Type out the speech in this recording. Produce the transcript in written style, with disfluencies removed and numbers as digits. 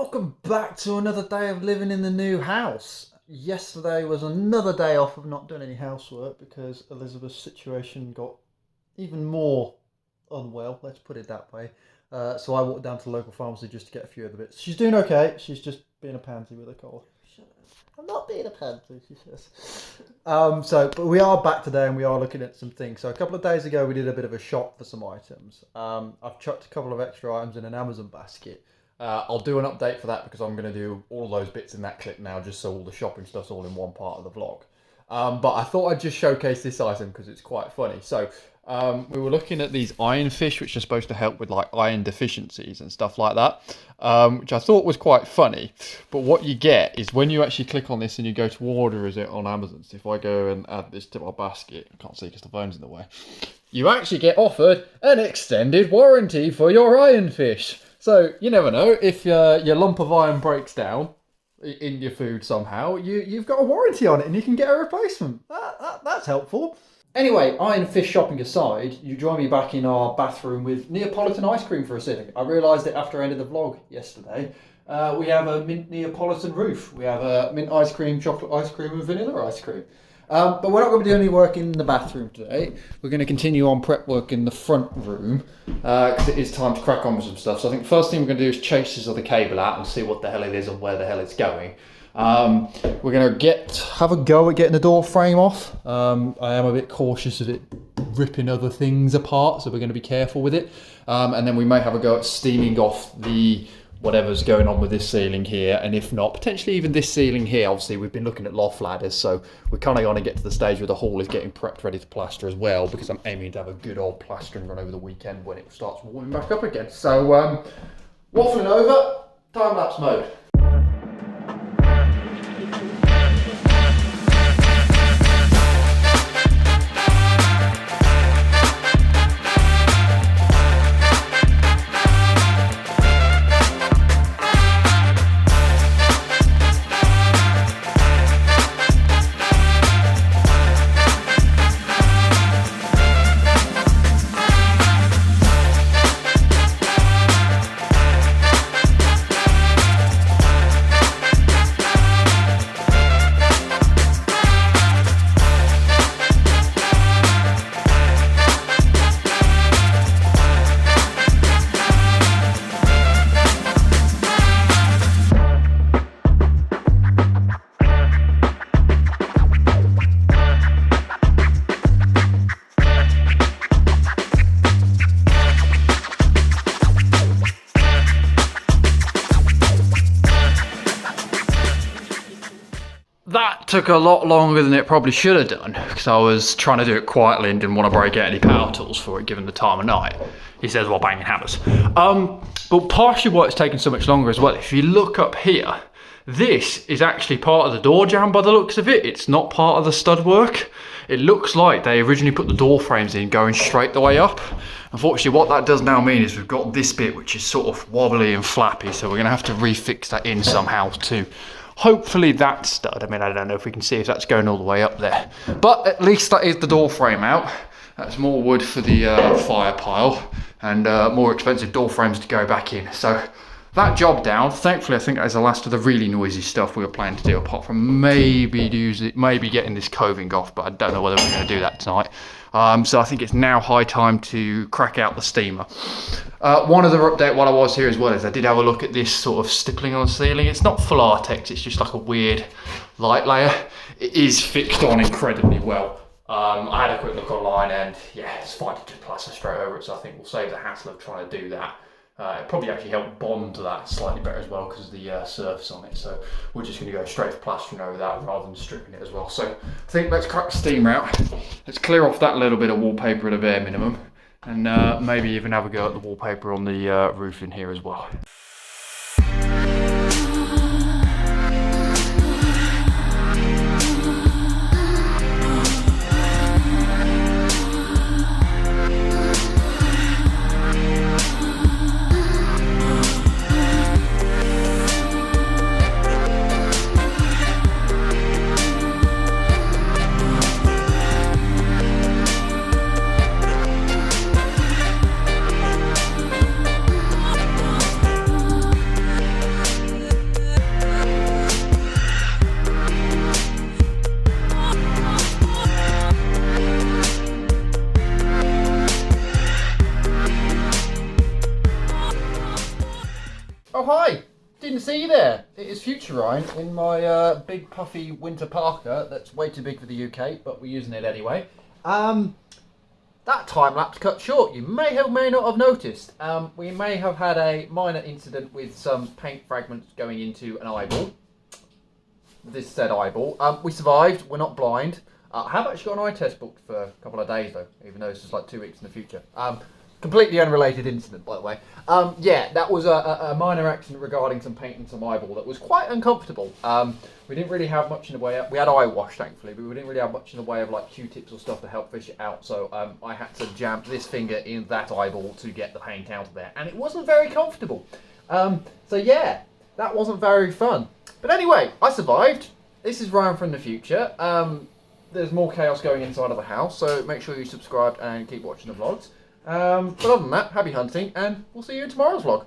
Welcome back to another day of living in the new house. Yesterday was another day off of not doing any housework because Elizabeth's situation got even more unwell, let's put it that way. So I walked down to the local pharmacy just to get a few of the bits. She's doing okay, she's just being a pansy with a cold. I'm not being a pansy, she says. But we are back today and we are looking at some things. So a couple of days ago we did a bit of a shop for some items. I've chucked a couple of extra items in an Amazon basket. I'll do an update for that because I'm going to do all those bits in that clip now just so all the shopping stuff's all in one part of the vlog. But I thought I'd just showcase this item because it's quite funny. So we were looking at these iron fish which are supposed to help with like iron deficiencies and stuff like that, which I thought was quite funny. But what you get is when you actually click on this and you go to order it on Amazon, so if I go and add this to my basket, I can't see because the phone's in the way, you actually get offered an extended warranty for your iron fish. So you never know, if your lump of iron breaks down in your food somehow, you've got a warranty on it and you can get a replacement. That's helpful. Anyway, iron fish shopping aside, you join me back in our bathroom with Neapolitan ice cream for a ceiling. I realised it after I ended the vlog yesterday. We have a mint Neapolitan roof. We have a mint ice cream, chocolate ice cream and vanilla ice cream. But we're not going to do any work in the bathroom today. We're going to continue on prep work in the front room because it is time to crack on with some stuff. So I think the first thing we're going to do is chase this other cable out and see what the hell it is and where the hell it's going. We're going to have a go at getting the door frame off. I am a bit cautious of it ripping other things apart, so we're going to be careful with it. And then we may have a go at steaming off the whatever's going on with this ceiling here, and if not, potentially even this ceiling here. Obviously we've been looking at loft ladders, so we're kind of going to get to the stage where the hall is getting prepped ready to plaster as well, because I'm aiming to have a good old plastering run over the weekend when it starts warming back up again. So waffling over, time-lapse mode. That took a lot longer than it probably should have done because I was trying to do it quietly and didn't want to break out any power tools for it given the time of night. He says while banging hammers. But partially why it's taken so much longer as well, if you look up here, this is actually part of the door jamb by the looks of it. It's not part of the stud work. It looks like they originally put the door frames in going straight the way up. Unfortunately, what that does now mean is we've got this bit which is sort of wobbly and flappy, so we're going to have to refix that in somehow too. Hopefully that stud, I mean, I don't know if we can see if that's going all the way up there. But at least that is the door frame out. That's more wood for the fire pile and more expensive door frames to go back in. So that job down. Thankfully, I think that is the last of the really noisy stuff we were planning to do, apart from maybe getting this coving off, but I don't know whether we're going to do that tonight. So I think it's now high time to crack out the steamer. One other update while I was here as well is I did have a look at this sort of stippling on the ceiling. It's not full Artex, it's just like a weird light layer. It is fixed on incredibly well. I had a quick look online and yeah, it's fine to just plaster straight over it, so I think we'll save the hassle of trying to do that. It probably actually helped bond to that slightly better as well because of the surface on it, so we're just going to go straight for plastering over that rather than stripping it as well. So I think let's crack the steamer out, let's clear off that little bit of wallpaper at a bare minimum, and maybe even have a go at the wallpaper on the roof in here as well. Oh hi! Didn't see you there. It is Future Ryan in my big puffy winter parka that's way too big for the UK, but we're using it anyway. That time lapse cut short. You may not have noticed. We may have had a minor incident with some paint fragments going into an eyeball. This said eyeball. We survived. We're not blind. I have actually got an eye test booked for a couple of days though, even though this is like 2 weeks in the future. Completely unrelated incident, by the way. Yeah, that was a minor accident regarding some paint in some eyeball that was quite uncomfortable. We didn't really have much in the way of, we had eye wash thankfully, but we didn't really have much in the way of like Q-tips or stuff to help fish it out. So I had to jam this finger in that eyeball to get the paint out of there, and it wasn't very comfortable. So yeah, that wasn't very fun. But anyway, I survived. This is Ryan from the future. There's more chaos going inside of the house, so make sure you subscribe and keep watching the vlogs. But other than that, happy hunting, and we'll see you in tomorrow's vlog.